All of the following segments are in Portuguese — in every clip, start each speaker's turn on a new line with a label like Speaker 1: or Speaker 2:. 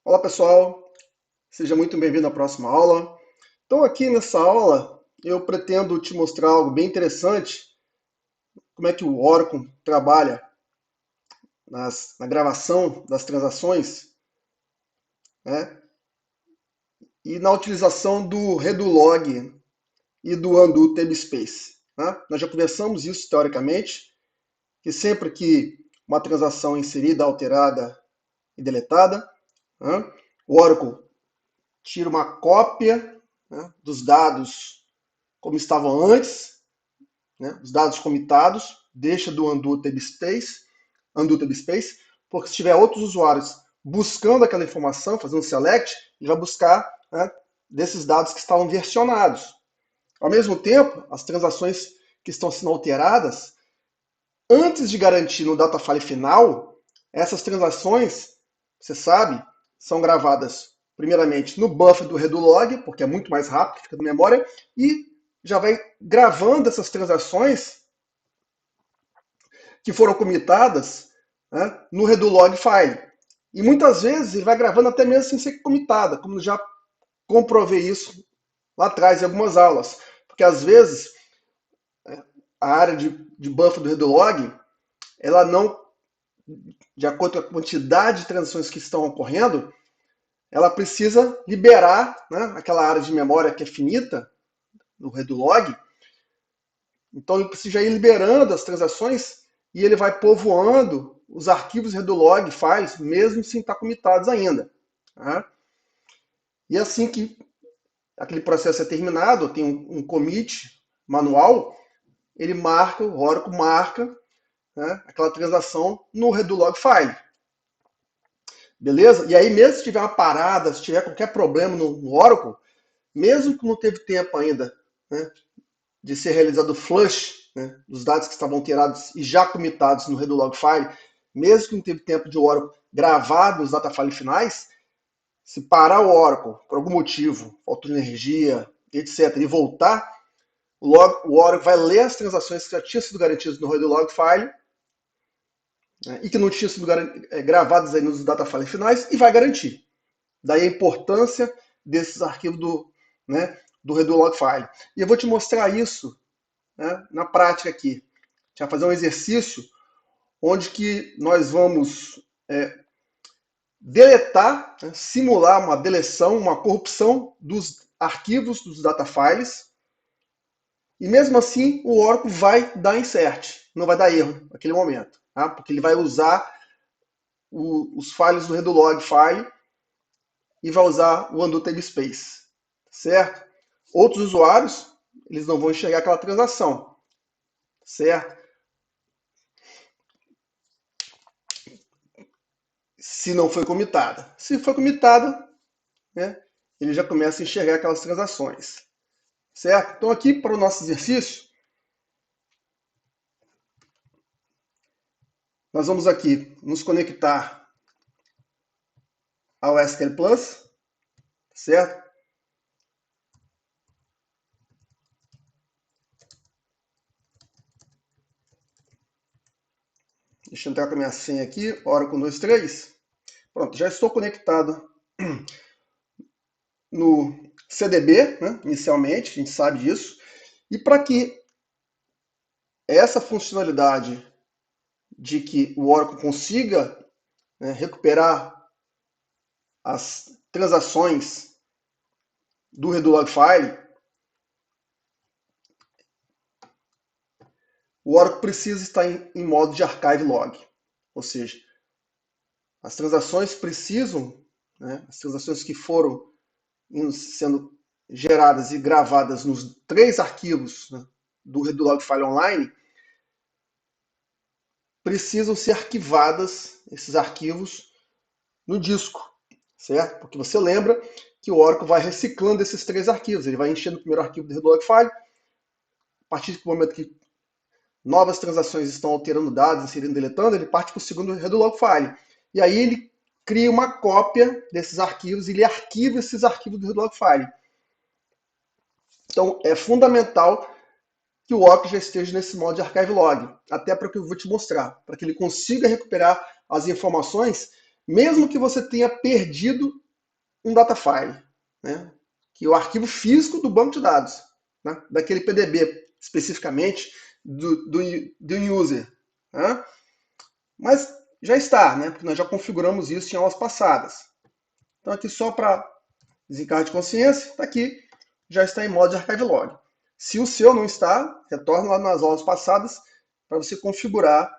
Speaker 1: Olá pessoal, seja muito bem-vindo à próxima aula. Então aqui nessa aula eu pretendo te mostrar algo bem interessante, como é que o Oracle trabalha na gravação das transações, né, e na utilização do Redulog e do Undo Namespace. Né? Nós já conversamos isso teoricamente, que sempre que uma transação é inserida, alterada e deletada, né, o Oracle tira uma cópia, né, dos dados como estavam antes, né, os dados comitados, deixa do undo namespace, porque se tiver outros usuários buscando aquela informação, fazendo select, ele vai buscar, né, desses dados que estavam versionados. Ao mesmo tempo, as transações que estão sendo alteradas, antes de garantir no data file final, essas transações, você sabe, são gravadas primeiramente no buffer do Redulog, porque é muito mais rápido, fica na memória, e já vai gravando essas transações que foram comitadas, né, no Redulog file. E muitas vezes ele vai gravando até mesmo sem ser comitada, como já comprovei isso lá atrás em algumas aulas. Porque às vezes a área de buffer do Redulog, ela não, de acordo com a quantidade de transações que estão ocorrendo, ela precisa liberar, né, aquela área de memória que é finita, no Redulog. Então ele precisa ir liberando as transações e ele vai povoando os arquivos Redulog files, mesmo sem estar comitados ainda. Tá? E assim que aquele processo é terminado, tem um commit manual, ele marca, o Oracle marca, né, aquela transação no Redulog file. Beleza? E aí, mesmo se tiver uma parada, se tiver qualquer problema no Oracle, mesmo que não teve tempo ainda, né, de ser realizado o flush, né, dos dados que estavam alterados e já comitados no Redulog file, mesmo que não teve tempo de o Oracle gravar nos data files finais, se parar o Oracle por algum motivo, faltou energia, etc., e voltar, o Oracle vai ler as transações que já tinham sido garantidas no Redulog file, né, e que não tinham sido gravadas aí nos data files finais e vai garantir. Daí a importância desses arquivos do Redulog file. E eu vou te mostrar isso, né, na prática aqui. A gente vai fazer um exercício onde que nós vamos deletar, né, simular uma deleção, uma corrupção dos arquivos dos data files, e mesmo assim o Oracle vai dar insert, não vai dar erro naquele momento, tá? Porque ele vai usar os files do Redulog file e vai usar o undo namespace, certo? Outros usuários, eles não vão enxergar aquela transação, certo? Se não foi comitada. Se foi comitada, né, ele já começa a enxergar aquelas transações, certo? Então aqui para o nosso exercício, nós vamos aqui nos conectar ao SQL Plus, certo? Deixa eu entrar com a minha senha aqui, Oracle 123. Pronto, já estou conectado no CDB, né, inicialmente, a gente sabe disso. E para que essa funcionalidade de que o Oracle consiga, né, recuperar as transações do Redulog file, o Oracle precisa estar em modo de archive log. Ou seja, as transações precisam, né, as transações que foram sendo geradas e gravadas nos 3 arquivos, né, do Redulog file online, precisam ser arquivadas, esses arquivos, no disco, certo? Porque você lembra que o Oracle vai reciclando esses 3 arquivos. Ele vai enchendo o primeiro arquivo do Redulog file, a partir do momento que novas transações estão alterando dados, inserindo, deletando, ele parte para o segundo Redulog file. E aí ele cria uma cópia desses arquivos e ele arquiva esses arquivos do Redulog file. Então é fundamental que o Oracle já esteja nesse modo de archive log, até para o que eu vou te mostrar, para que ele consiga recuperar as informações mesmo que você tenha perdido um data file, né? Que é o arquivo físico do banco de dados, né? Daquele PDB, especificamente do user. Né? Mas já está, né? Porque nós já configuramos isso em aulas passadas. Então aqui só para desencargo de consciência, está aqui, já está em modo de archive log. Se o seu não está, retorne lá nas aulas passadas para você configurar,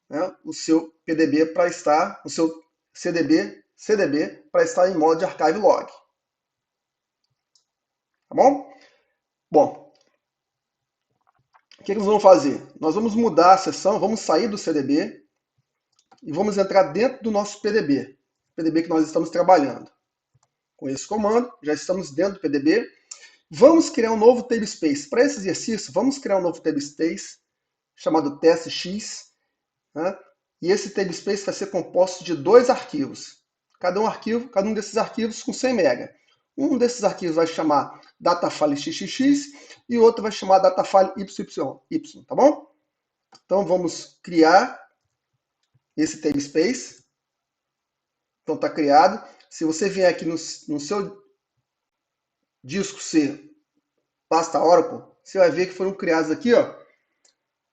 Speaker 1: né, o seu PDB para estar, o seu CDB para estar em modo de archive log. Tá bom? Bom, o que nós vamos fazer? Nós vamos mudar a seção, vamos sair do CDB e vamos entrar dentro do nosso PDB que nós estamos trabalhando. Com esse comando, já estamos dentro do PDB. Vamos criar um novo table space. Para esse exercício, vamos criar um novo table space chamado testx. Né? E esse table space vai ser composto de 2 arquivos. Cada um desses arquivos com 100 MB. Um desses arquivos vai chamar datafile xxx e o outro vai chamar datafile yy, tá bom? Então vamos criar esse table space. Então está criado. Se você vier aqui no seu disco C, pasta Oracle, você vai ver que foram criados aqui, ó,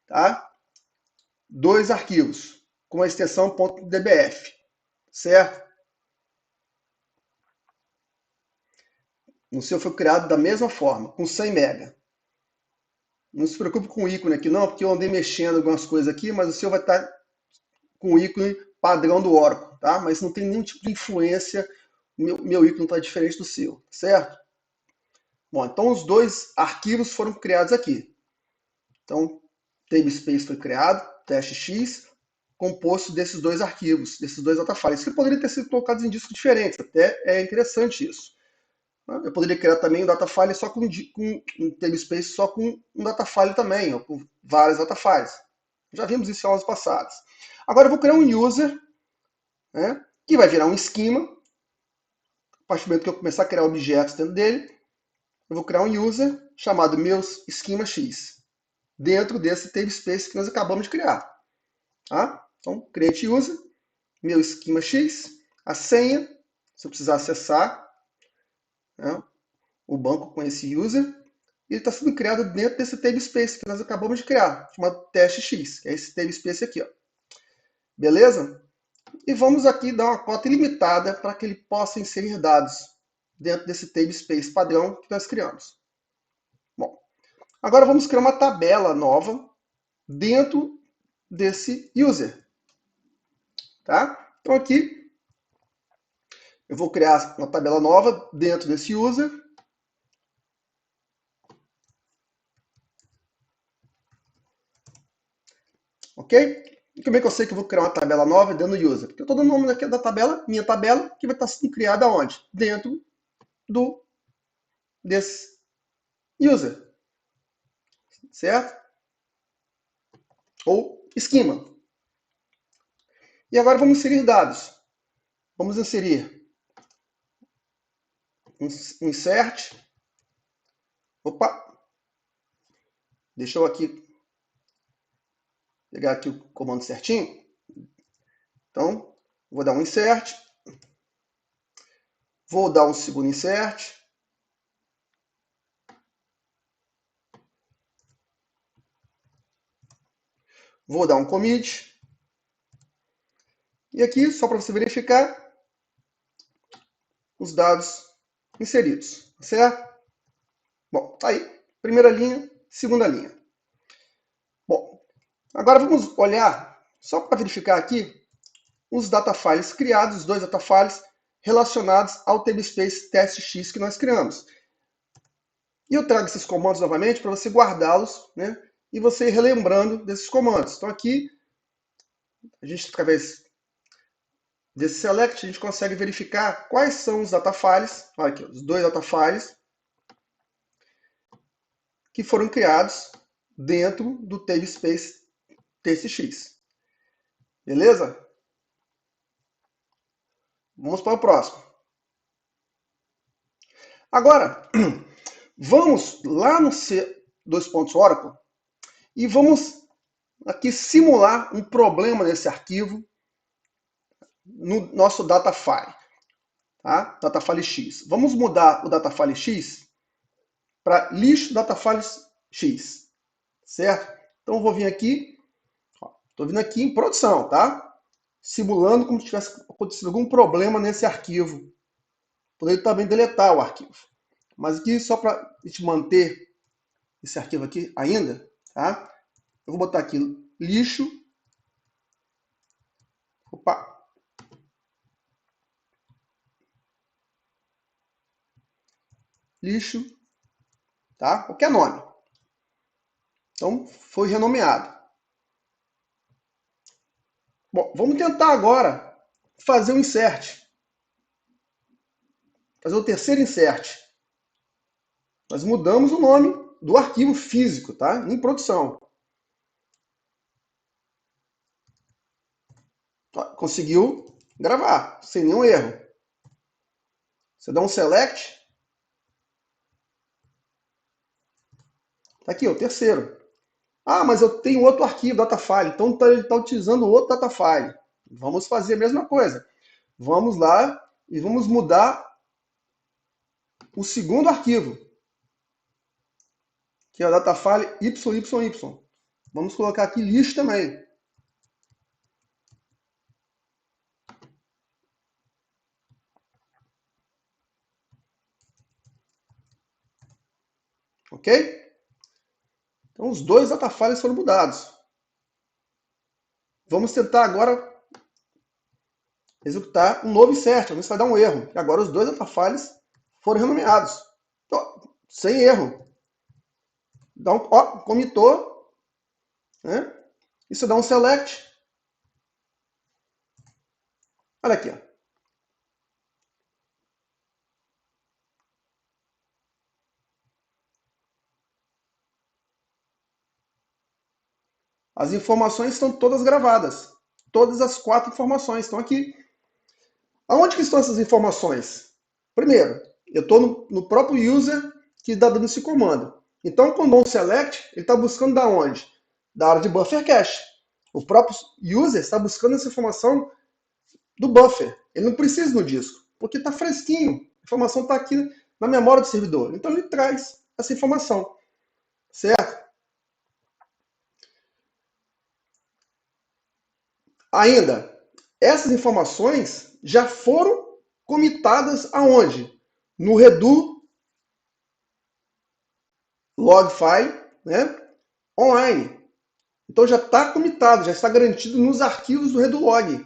Speaker 1: tá? 2 arquivos com a extensão .dbf, certo? No seu foi criado da mesma forma, com 100 MB. Não se preocupe com o ícone aqui não, porque eu andei mexendo algumas coisas aqui, mas o seu vai estar com o ícone padrão do Oracle, tá? Mas não tem nenhum tipo de influência, meu ícone está diferente do seu, certo? Bom, então os 2 arquivos foram criados aqui. Então, TableSpace foi criado, testx, composto desses 2 arquivos, desses 2 datafiles, que poderiam ter sido colocados em discos diferentes, até é interessante isso. Eu poderia criar também um datafile só com um TableSpace só com um datafile também, ou com vários datafiles. Já vimos isso em aulas passadas. Agora eu vou criar um user, né, que vai virar um esquema. A partir do momento que eu começar a criar objetos dentro dele, eu vou criar um user chamado meus esquema x, dentro desse TableSpace que nós acabamos de criar. Tá? Então, create user, meu esquema x, a senha, se eu precisar acessar, né, o banco com esse user, e ele está sendo criado dentro desse TableSpace que nós acabamos de criar, chamado testx, que é esse TableSpace aqui. Ó. Beleza? E vamos aqui dar uma cota ilimitada para que ele possa inserir dados dentro desse TableSpace padrão que nós criamos. Bom, agora vamos criar uma tabela nova dentro desse user. Tá? Então aqui eu vou criar uma tabela nova dentro desse user. Ok? E como é que eu sei que eu vou criar uma tabela nova dentro do user? Porque eu estou dando o nome aqui da tabela, minha tabela, que vai estar sendo criada onde? Dentro desse user. Certo? Ou esquema. E agora vamos inserir dados. Vamos inserir um insert. Opa! Deixa eu aqui pegar aqui o comando certinho. Então, vou dar um insert. Vou dar um segundo insert. Vou dar um commit. E aqui, só para você verificar, os dados inseridos. Certo? Bom, tá aí. Primeira linha, segunda linha. Bom, agora vamos olhar, só para verificar aqui, os datafiles criados, os 2 datafiles relacionados ao TableSpace testx que nós criamos. E eu trago esses comandos novamente para você guardá-los, né? E você ir relembrando desses comandos. Então aqui, a gente, através desse select, a gente consegue verificar quais são os datafiles, olha aqui, os 2 datafiles que foram criados dentro do TableSpace testx. Beleza? Vamos para o próximo. Agora, vamos lá no C2.Oracle e vamos aqui simular um problema nesse arquivo no nosso datafile, tá? Datafile X. Vamos mudar o datafile X para lixo datafile X, certo? Então eu vou vir aqui, estou vindo aqui em produção, tá? Simulando como se tivesse acontecido algum problema nesse arquivo. Poderia também deletar o arquivo. Mas aqui, só para a gente manter esse arquivo aqui ainda, tá? Eu vou botar aqui lixo. Opa! Lixo, tá? Qualquer nome. Então, foi renomeado. Bom, vamos tentar agora fazer um insert. Fazer o terceiro insert. Nós mudamos o nome do arquivo físico, tá? Em produção. Conseguiu gravar, sem nenhum erro. Você dá um select. Tá aqui, o terceiro. Ah, mas eu tenho outro arquivo, datafile. Então ele está utilizando outro datafile. Vamos fazer a mesma coisa. Vamos lá e vamos mudar o segundo arquivo, que é o datafile YYY. Vamos colocar aqui lixo também. Ok? Então os dois datafiles foram mudados. Vamos tentar agora executar um novo insert. Vamos ver se vai dar um erro. Agora os dois datafiles foram renomeados. Então, sem erro. Dá um, ó, comitou, né? E se dá um select. Olha aqui, ó. As informações estão todas gravadas. Todas as 4 informações estão aqui. Aonde que estão essas informações? Primeiro, eu estou no próprio user que está dando esse comando. Então, quando dou um select, ele está buscando da onde? Da área de buffer cache. O próprio user está buscando essa informação do buffer. Ele não precisa no disco, porque está fresquinho. A informação está aqui na memória do servidor. Então, ele traz essa informação. Certo? Ainda, essas informações já foram comitadas aonde? No redo log file, né? Online. Então já está comitado, já está garantido nos arquivos do redo log.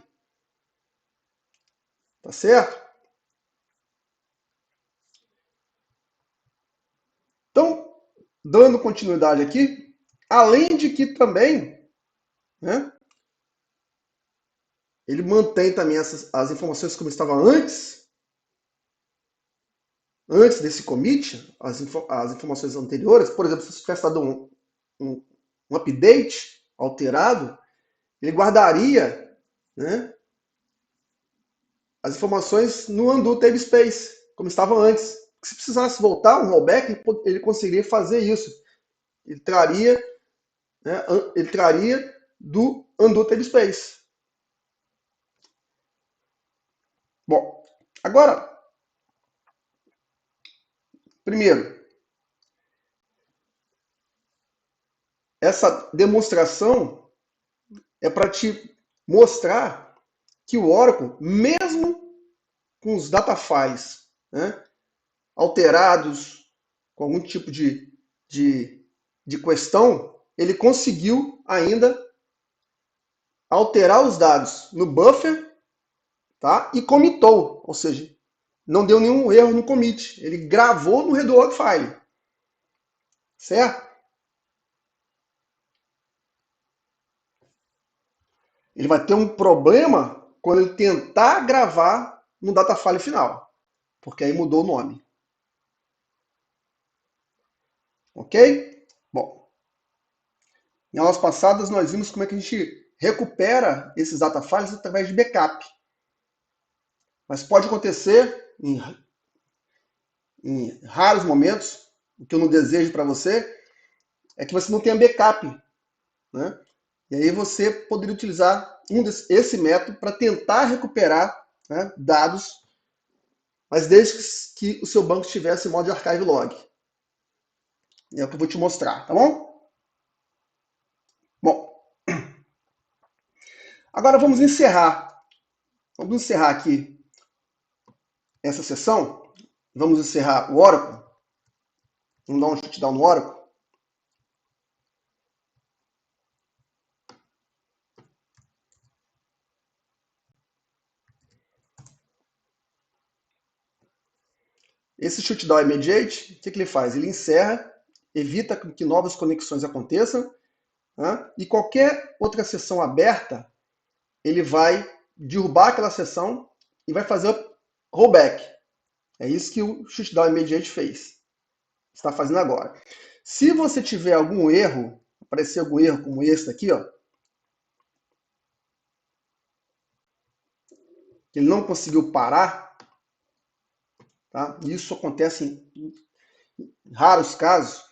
Speaker 1: Tá certo? Então, dando continuidade aqui, além de que também, né, ele mantém também as informações como estava antes desse commit, as informações anteriores. Por exemplo, se você tivesse dado um update alterado, ele guardaria, né, as informações no undo table space, como estava antes. Se precisasse voltar um rollback, ele conseguiria fazer isso. Ele traria, né, do undo table space. Bom, agora, primeiro, essa demonstração é para te mostrar que o Oracle, mesmo com os datafiles, né, alterados, com algum tipo de questão, ele conseguiu ainda alterar os dados no buffer, tá? E comitou, ou seja, não deu nenhum erro no commit. Ele gravou no redo log file. Certo? Ele vai ter um problema quando ele tentar gravar no datafile final, porque aí mudou o nome. Ok? Bom, em aulas passadas nós vimos como é que a gente recupera esses datafiles através de backup. Mas pode acontecer em raros momentos, o que eu não desejo para você é que você não tenha backup, né? E aí você poderia utilizar esse método para tentar recuperar, né, dados, mas desde que o seu banco estivesse em modo de archive log. É o que eu vou te mostrar, tá bom? Bom, agora vamos encerrar. Vamos encerrar aqui essa sessão. Vamos encerrar o Oracle. Vamos dar um shutdown no Oracle. Esse shutdown immediate, o que ele faz? Ele encerra, evita que novas conexões aconteçam, né? E qualquer outra sessão aberta, ele vai derrubar aquela sessão e vai fazer rollback. É isso que o shutdown immediate fez. Está fazendo agora. Se você tiver algum erro, aparecer algum erro como esse aqui, ó, que ele não conseguiu parar, tá? Isso acontece em raros casos,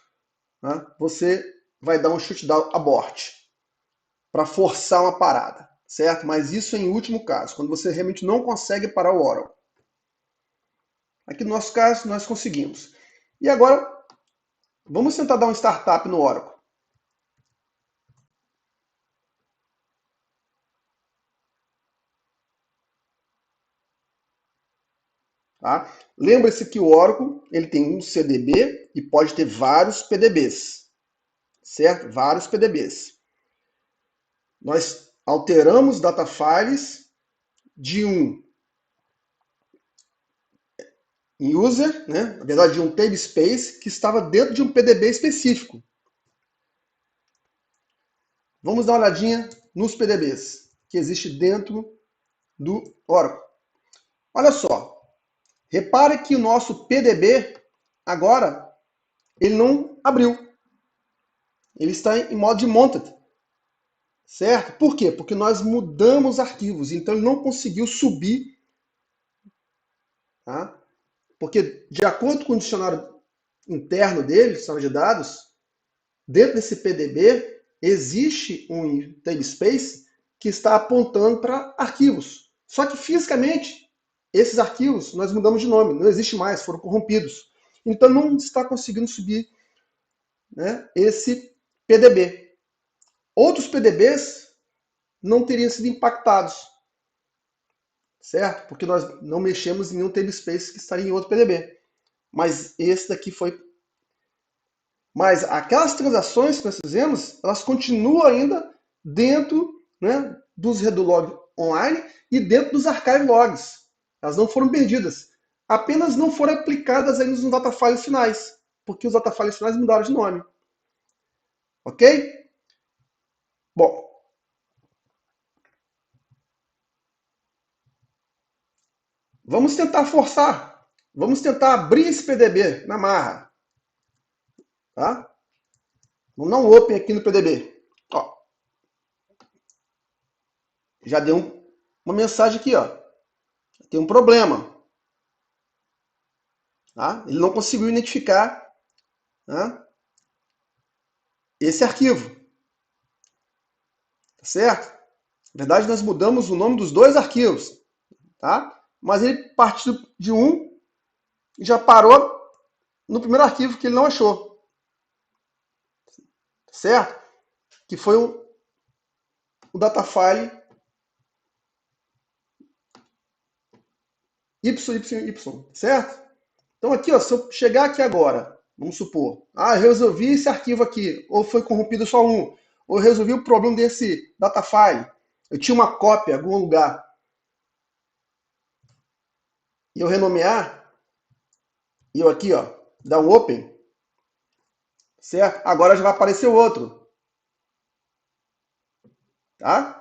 Speaker 1: né? Você vai dar um shutdown abort para forçar uma parada, certo? Mas isso é em último caso, quando você realmente não consegue parar o Oracle. Aqui no nosso caso, nós conseguimos. E agora, vamos tentar dar um startup no Oracle. Tá? Lembre-se que o Oracle ele tem um CDB e pode ter vários PDBs, certo? Vários PDBs. Nós alteramos data files de um user, né? Na verdade, de um namespace que estava dentro de um PDB específico. Vamos dar uma olhadinha nos PDBs que existe dentro do Oracle. Olha só, repare que o nosso PDB agora ele não abriu. Ele está em modo de mounted. Certo? Por quê? Porque nós mudamos arquivos, então ele não conseguiu subir, tá? Porque de acordo com o dicionário interno dele, dicionário de dados, dentro desse PDB existe um namespace que está apontando para arquivos. Só que fisicamente esses arquivos nós mudamos de nome, não existe mais, foram corrompidos. Então não está conseguindo subir, né, esse PDB. Outros PDBs não teriam sido impactados, certo? Porque nós não mexemos em nenhum namespace que estaria em outro PDB. Mas esse daqui foi. Mas aquelas transações que nós fizemos, elas continuam ainda dentro, né, dos Redolog online e dentro dos archive logs. Elas não foram perdidas. Apenas não foram aplicadas ainda nos datafiles finais, porque os datafiles finais mudaram de nome. Ok? Bom, vamos tentar forçar. Vamos tentar abrir esse PDB na marra. Tá? Vamos dar um open aqui no PDB. Ó, já deu uma mensagem aqui, ó. Tem um problema. Tá? Ele não conseguiu identificar, tá, esse arquivo. Tá certo? Na verdade, nós mudamos o nome dos dois arquivos. Tá? Mas ele partiu de um e já parou no primeiro arquivo que ele não achou. Certo? Que foi o datafile YYY. Certo? Então aqui, ó, se eu chegar aqui agora, vamos supor, eu resolvi esse arquivo aqui, ou foi corrompido só um, ou eu resolvi o problema desse datafile, eu tinha uma cópia em algum lugar, e eu renomear, e eu aqui, ó, dar um open, certo? Agora já vai aparecer o outro, tá?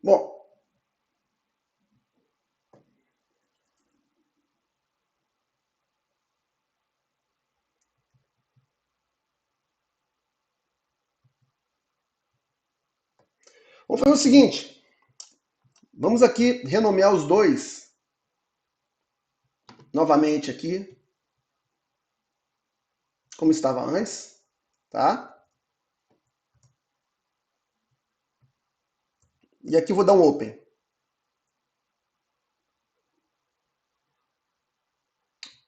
Speaker 1: Bom, vamos fazer o seguinte, vamos aqui renomear os dois, novamente aqui, como estava antes, tá? E aqui eu vou dar um open.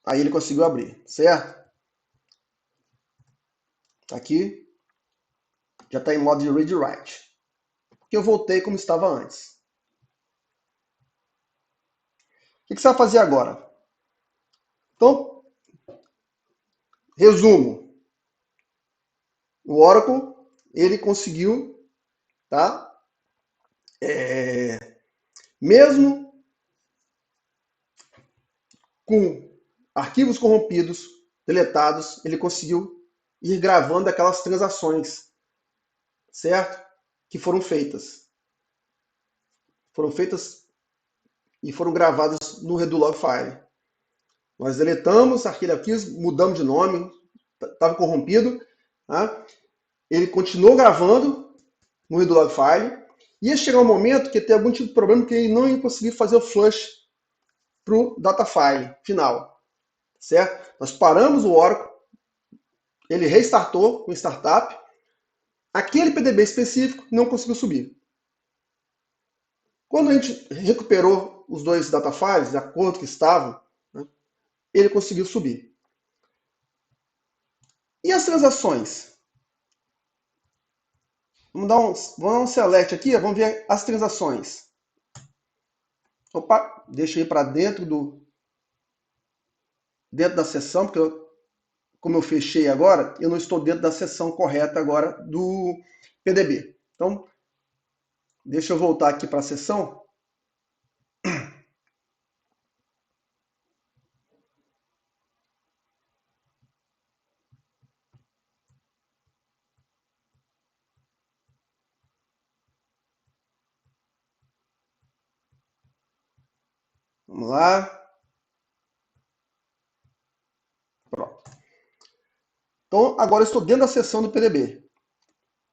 Speaker 1: Aí ele conseguiu abrir, certo? Aqui já está em modo de read write. Porque eu voltei como estava antes. O que você vai fazer agora? Então, resumo. O Oracle, ele conseguiu, tá? Mesmo com arquivos corrompidos, deletados, ele conseguiu ir gravando aquelas transações, certo? Que foram feitas. Foram feitas e foram gravadas no Redo Log File. Nós deletamos aquele arquivo, mudamos de nome, estava corrompido. Tá? Ele continuou gravando no Redo Log File. Ia chegar um momento que ia ter algum tipo de problema que ele não ia conseguir fazer o flush para o data file final. Certo? Nós paramos o Oracle, ele restartou com o startup. Aquele PDB específico não conseguiu subir. Quando a gente recuperou os dois data files, de acordo que estavam, né, ele conseguiu subir. E as transações? Vamos dar um select aqui, vamos ver as transações. Opa, deixa eu ir para dentro da seção, porque como eu fechei agora, eu não estou dentro da seção correta agora do PDB. Então, deixa eu voltar aqui para a seção. Vamos lá. Pronto. Então, agora eu estou dentro da seção do PDB.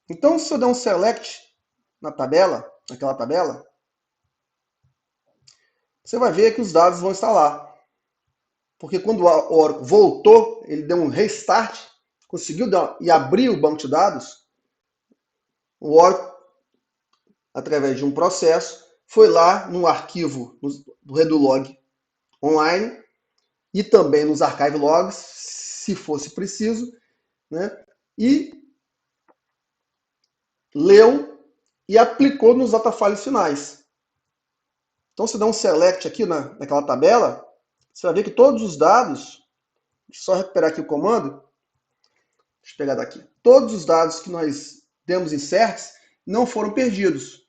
Speaker 1: Então, se eu der um select na tabela, naquela tabela, você vai ver que os dados vão estar lá. Porque quando o Oracle voltou, ele deu um restart, conseguiu dar, e abrir o banco de dados, o Oracle, através de um processo, foi lá no arquivo do Redulog online e também nos archive logs, se fosse preciso, né? E leu e aplicou nos datafiles finais. Então, se dá um select aqui naquela tabela, você vai ver que todos os dados, deixa eu só recuperar aqui o comando, deixa eu pegar daqui, todos os dados que nós demos inserts não foram perdidos.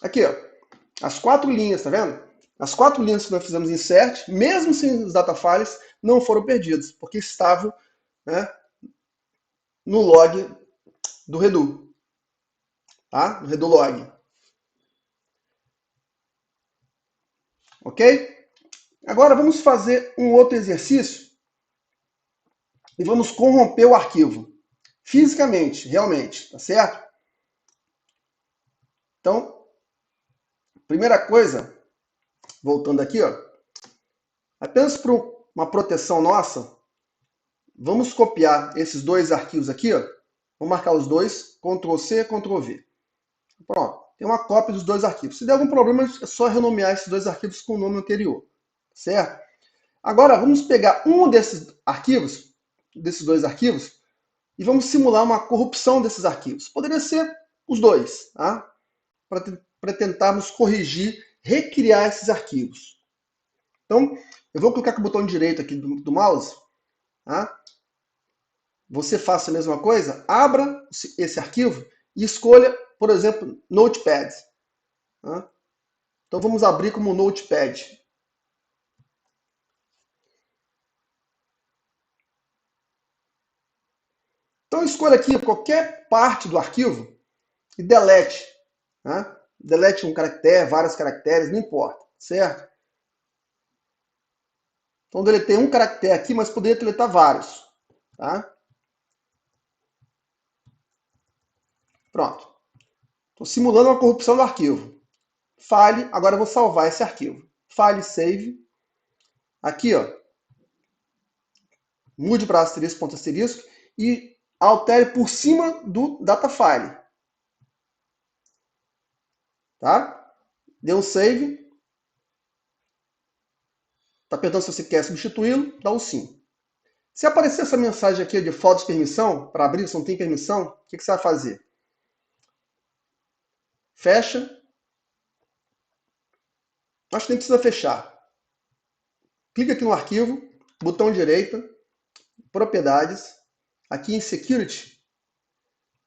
Speaker 1: Aqui, ó, as 4 linhas, tá vendo? As 4 linhas que nós fizemos insert, mesmo sem os data files, não foram perdidos, porque estavam, né, no log do Redu, tá? No Redu log. Ok? Agora vamos fazer um outro exercício e vamos corromper o arquivo. Fisicamente, realmente, tá certo? Então, primeira coisa, voltando aqui, ó, apenas para uma proteção nossa, vamos copiar esses dois arquivos aqui, ó. Vamos marcar os dois, Ctrl C, Ctrl V. Pronto, tem uma cópia dos dois arquivos. Se der algum problema, é só renomear esses dois arquivos com o nome anterior, certo? Agora, vamos pegar um desses arquivos, desses dois arquivos, e vamos simular uma corrupção desses arquivos. Poderia ser os dois, tá? Para tentarmos corrigir, recriar esses arquivos. Então, eu vou clicar com o botão direito aqui do mouse, tá? Você faça a mesma coisa, abra esse arquivo e escolha, por exemplo, Notepad. Tá? Então vamos abrir como Notepad. Então escolha aqui qualquer parte do arquivo e delete. Tá? Delete um caractere, vários caracteres, não importa, certo? Então, deletei um caractere aqui, mas poderia deletar vários. Tá? Pronto. Estou simulando uma corrupção do arquivo. File, agora eu vou salvar esse arquivo. File, save. Aqui, ó, mude para asterisco, ponto asterisco, e altere por cima do data file. Tá? Dê um save. Está perguntando se você quer substituí-lo, dá um sim. Se aparecer essa mensagem aqui de falta de permissão, para abrir, você não tem permissão, o que você vai fazer? Fecha. Acho que nem precisa fechar. Clica aqui no arquivo, botão direita, propriedades, aqui em Security,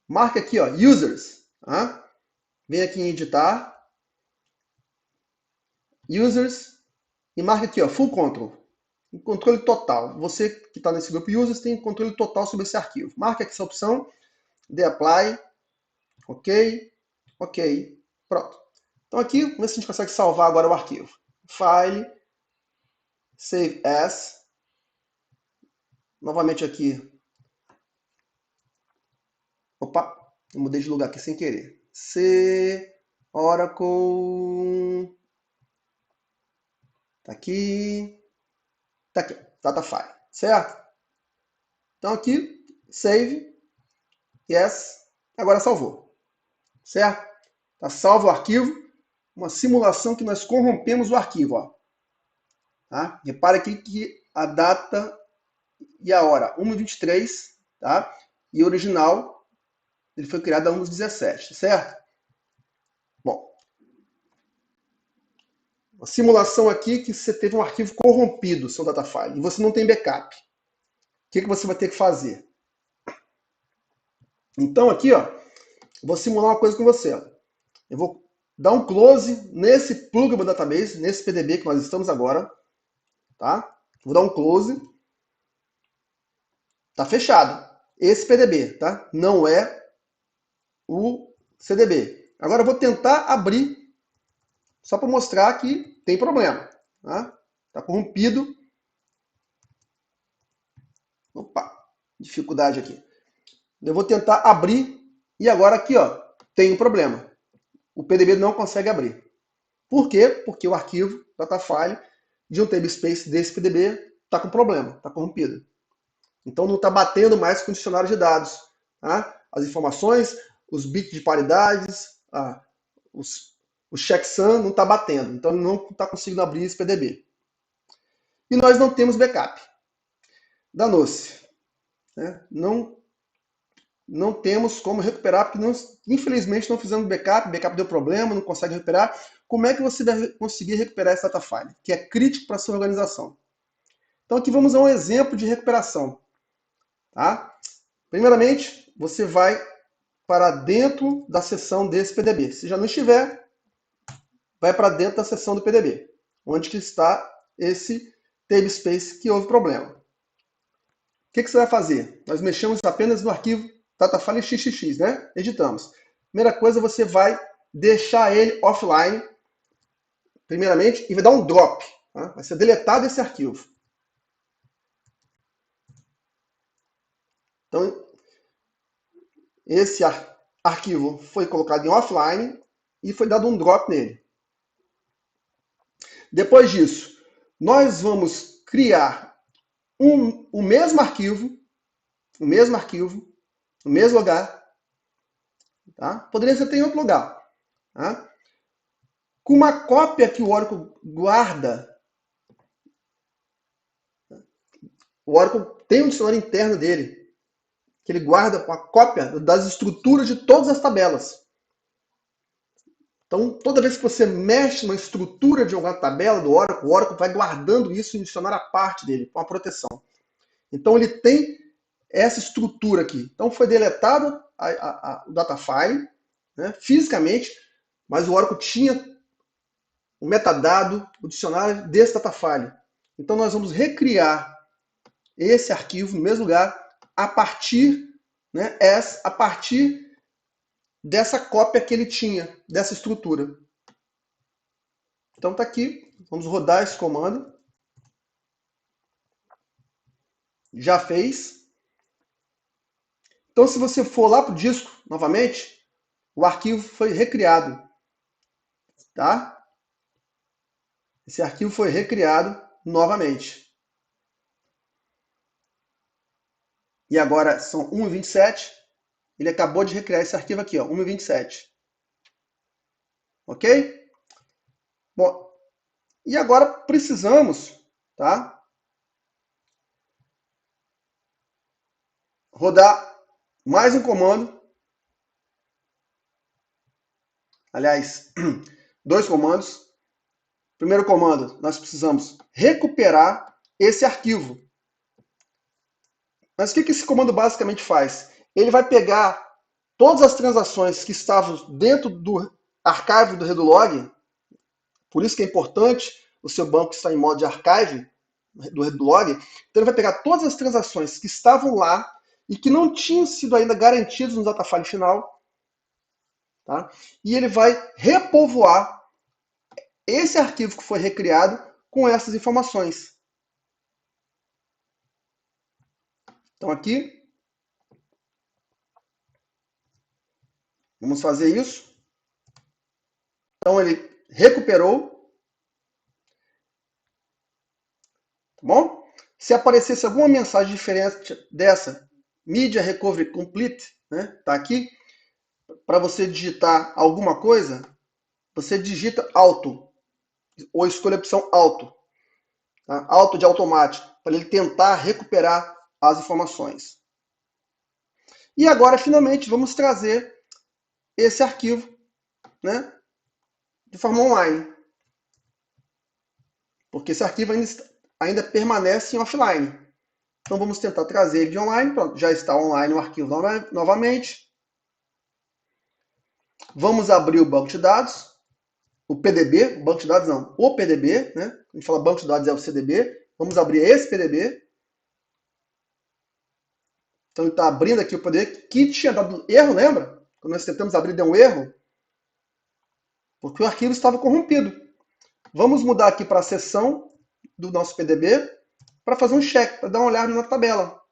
Speaker 1: marca aqui, ó, Users. Tá? Vem aqui em Editar, Users, e marca aqui, ó, Full Control. Controle total. Você que está nesse grupo Users tem controle total sobre esse arquivo. Marca aqui essa opção, dê Apply, ok, ok, pronto. Então aqui, vamos ver se a gente consegue salvar agora o arquivo. File, Save As, novamente aqui. Opa, eu mudei de lugar aqui sem querer. C, Oracle, tá aqui, data file, certo? Então aqui, save, yes, agora salvou, certo? Tá salvo o arquivo, uma simulação que nós corrompemos o arquivo, ó. Tá? Repara aqui que a data e a hora, 1:23, tá? E o original, ele foi criado a 1:17, certo? Bom, a simulação aqui que você teve um arquivo corrompido, seu data file, e você não tem backup. O que você vai ter que fazer? Então aqui, ó, eu vou simular uma coisa com você. Ó. Eu vou dar um close nesse pluggable database, nesse PDB que nós estamos agora, tá? Vou dar um close. Tá fechado. Esse PDB, tá? Não é o CDB. Agora eu vou tentar abrir, só para mostrar que tem problema. Tá? Tá corrompido. Opa, dificuldade aqui. Eu vou tentar abrir e agora aqui, ó, tem um problema. O PDB não consegue abrir. Por quê? Porque o arquivo datafile de um namespace desse PDB está com problema, está corrompido. Então não está batendo mais com o dicionário de dados. Tá? As informações, os bits de paridades, o checksum não está batendo. Então não está conseguindo abrir esse PDB. E nós não temos backup. Danou-se. Né? Não temos como recuperar, porque infelizmente não fizemos backup, backup deu problema, não consegue recuperar. Como é que você vai conseguir recuperar esse data file? Que é crítico para a sua organização. Então aqui vamos a um exemplo de recuperação. Tá? Primeiramente, você vai para dentro da seção desse PDB. Se já não estiver, vai para dentro da seção do PDB, onde que está esse namespace que houve problema. O que você vai fazer? Nós mexemos apenas no arquivo datafile xxx, né? Editamos. Primeira coisa, você vai deixar ele offline, primeiramente, e vai dar um drop. Tá? Vai ser deletado esse arquivo. Então, esse arquivo foi colocado em offline e foi dado um drop nele. Depois disso, nós vamos criar o mesmo arquivo, no mesmo lugar, tá? Poderia ser até em outro lugar, tá? Com uma cópia que o Oracle guarda. O Oracle tem um dicionário interno dele, que ele guarda uma cópia das estruturas de todas as tabelas. Então, toda vez que você mexe numa estrutura de alguma tabela do Oracle, o Oracle vai guardando isso em um dicionário à parte dele, com a proteção. Então, ele tem essa estrutura aqui. Então, foi deletado o data file, né, fisicamente, mas o Oracle tinha o metadado, o dicionário desse data file. Então, nós vamos recriar esse arquivo no mesmo lugar a partir, né, a partir dessa cópia que ele tinha, dessa estrutura. Então, está aqui. Vamos rodar esse comando. Já fez. Então, se você for lá para o disco, novamente, o arquivo foi recriado. Tá? Esse arquivo foi recriado novamente. E agora são 1,27. Ele acabou de recriar esse arquivo aqui, ó, 1,27. Ok? Bom, e agora precisamos, tá? Rodar mais um comando. Aliás, dois comandos. Primeiro comando, nós precisamos recuperar esse arquivo. Mas o que esse comando basicamente faz? Ele vai pegar todas as transações que estavam dentro do arquivo do Redulog. Por isso que é importante o seu banco estar em modo de archive do Redulog. Então ele vai pegar todas as transações que estavam lá e que não tinham sido ainda garantidas no datafile final, tá? E ele vai repovoar esse arquivo que foi recriado com essas informações. Então aqui, vamos fazer isso. Então ele recuperou, tá bom? Se aparecesse alguma mensagem diferente dessa, Media Recovery Complete, né? Tá aqui. Para você digitar alguma coisa, você digita Auto, ou escolha a opção Auto, tá? Auto de automático, para ele tentar recuperar as informações. E agora, finalmente, vamos trazer esse arquivo, né, de forma online. Porque esse arquivo ainda permanece em offline. Então vamos tentar trazer ele de online. Pronto, já está online o arquivo novamente. Vamos abrir o banco de dados. O PDB, banco de dados não, o PDB, né? A gente fala banco de dados é o CDB. Vamos abrir esse PDB. Então ele está abrindo aqui o PDB que tinha dado erro, lembra? Quando nós tentamos abrir, deu um erro. Porque o arquivo estava corrompido. Vamos mudar aqui para a seção do nosso PDB para fazer um check, para dar uma olhada na tabela.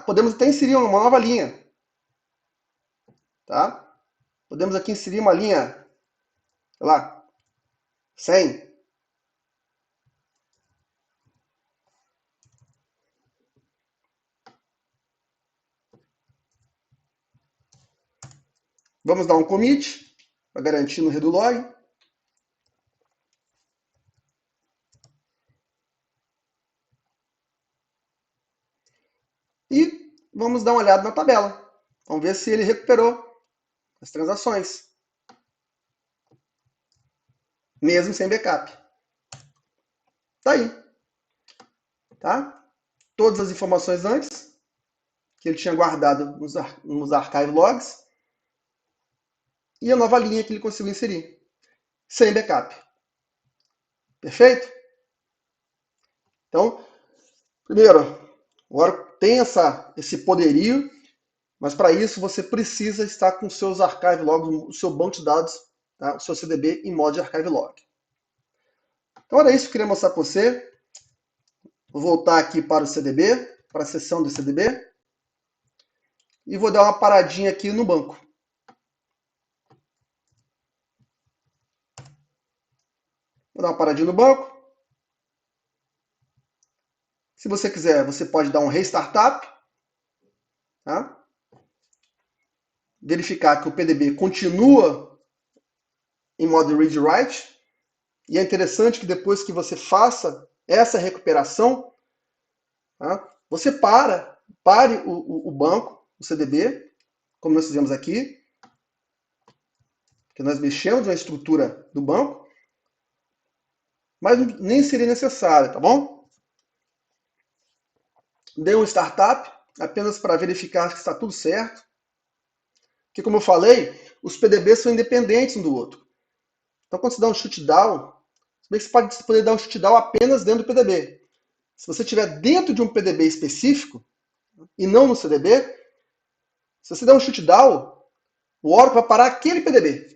Speaker 1: Podemos até inserir uma nova linha. Tá? Podemos aqui inserir uma linha, sei lá, 100. Vamos dar um commit para garantir no Redulog. E vamos dar uma olhada na tabela. Vamos ver se ele recuperou as transações. Mesmo sem backup. Tá aí. Tá? Todas as informações antes que ele tinha guardado nos archive logs. E a nova linha que ele conseguiu inserir. Sem backup. Perfeito? Então, primeiro, o Oracle tem esse poderio, mas para isso você precisa estar com seus archive logs, o seu banco de dados, tá? O seu CDB em modo de archive log. Então era isso que eu queria mostrar para você. Vou voltar aqui para o CDB, para a seção do CDB, e vou dar uma paradinha aqui no banco. Vou dar uma paradinha no banco. Se você quiser, você pode dar um restartup, tá? Verificar que o PDB continua em modo read-write. E é interessante que depois que você faça essa recuperação, tá? Você pare o banco, o CDB, como nós fizemos aqui, que nós mexemos na estrutura do banco, mas nem seria necessário, tá bom? Dê um startup, apenas para verificar que está tudo certo. Porque, como eu falei, os PDBs são independentes um do outro. Então, quando você dá um shutdown, você pode poder dar um shutdown apenas dentro do PDB. Se você estiver dentro de um PDB específico, e não no CDB, se você der um shutdown, o Oracle vai parar aquele PDB.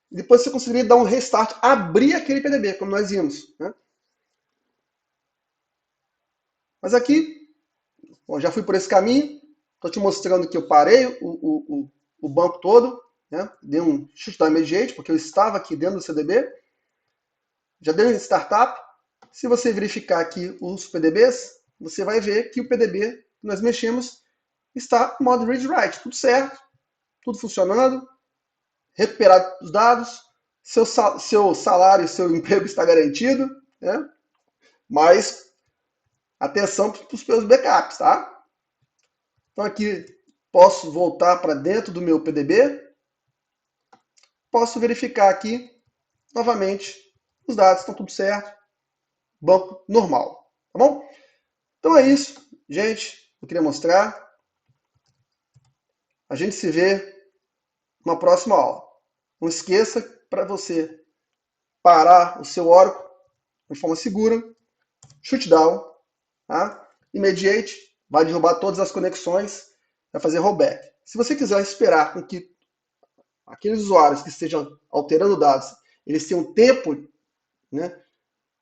Speaker 1: E depois você conseguiria dar um restart, abrir aquele PDB, como nós vimos. Né? Mas aqui, bom, já fui por esse caminho, estou te mostrando que eu parei o banco todo, né? Dei um shutdown immediate, porque eu estava aqui dentro do CDB, já deu em startup. Se você verificar aqui os PDBs, você vai ver que o PDB que nós mexemos está no modo read-write, tudo certo, tudo funcionando, recuperado os dados, seu salário, seu emprego está garantido, né? Mas atenção para os seus backups, tá? Então aqui posso voltar para dentro do meu PDB, posso verificar aqui novamente os dados estão tudo certo, banco normal, tá bom? Então é isso, gente, eu queria mostrar. A gente se vê numa próxima aula. Não esqueça para você parar o seu Oracle de forma segura, shutdown, tá? Immediate, vai derrubar todas as conexões, vai fazer rollback. Se você quiser esperar com que aqueles usuários que estejam alterando dados, eles tenham tempo, né,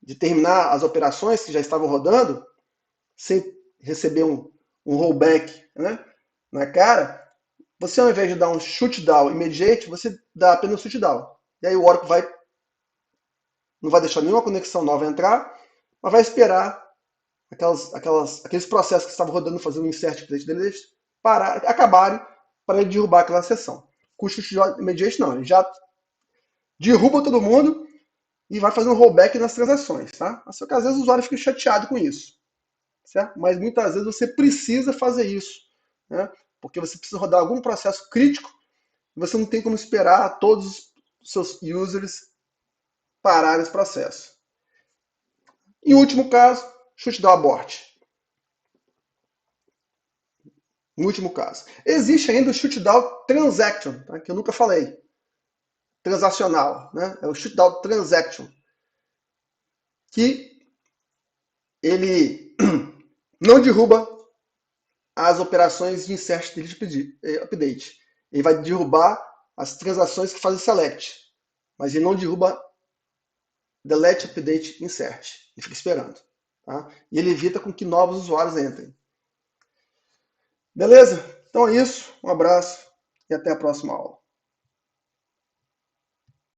Speaker 1: de terminar as operações que já estavam rodando, sem receber um rollback, né, na cara, você ao invés de dar um shutdown immediate, você dá apenas um shutdown. E aí o Oracle não vai deixar nenhuma conexão nova entrar, mas vai esperar aqueles processos que estavam rodando, fazendo insert update deles, acabarem para ele derrubar aquela sessão. Com o shutdown immediate não, ele já derruba todo mundo e vai fazer um rollback nas transações, tá? Só que às vezes o usuário fica chateado com isso, certo? Mas muitas vezes você precisa fazer isso, né? Porque você precisa rodar algum processo crítico e você não tem como esperar todos os seus users pararem esse processo. Em último caso, shutdown abort. No último caso. Existe ainda o shutdown transaction, tá? Que eu nunca falei. Transacional, né? É o shutdown transaction. Que ele não derruba as operações de insert delete update. Ele vai derrubar as transações que fazem select, mas ele não derruba delete update insert. Ele fica esperando, tá? E ele evita com que novos usuários entrem. Beleza? Então é isso. Um abraço e até a próxima aula.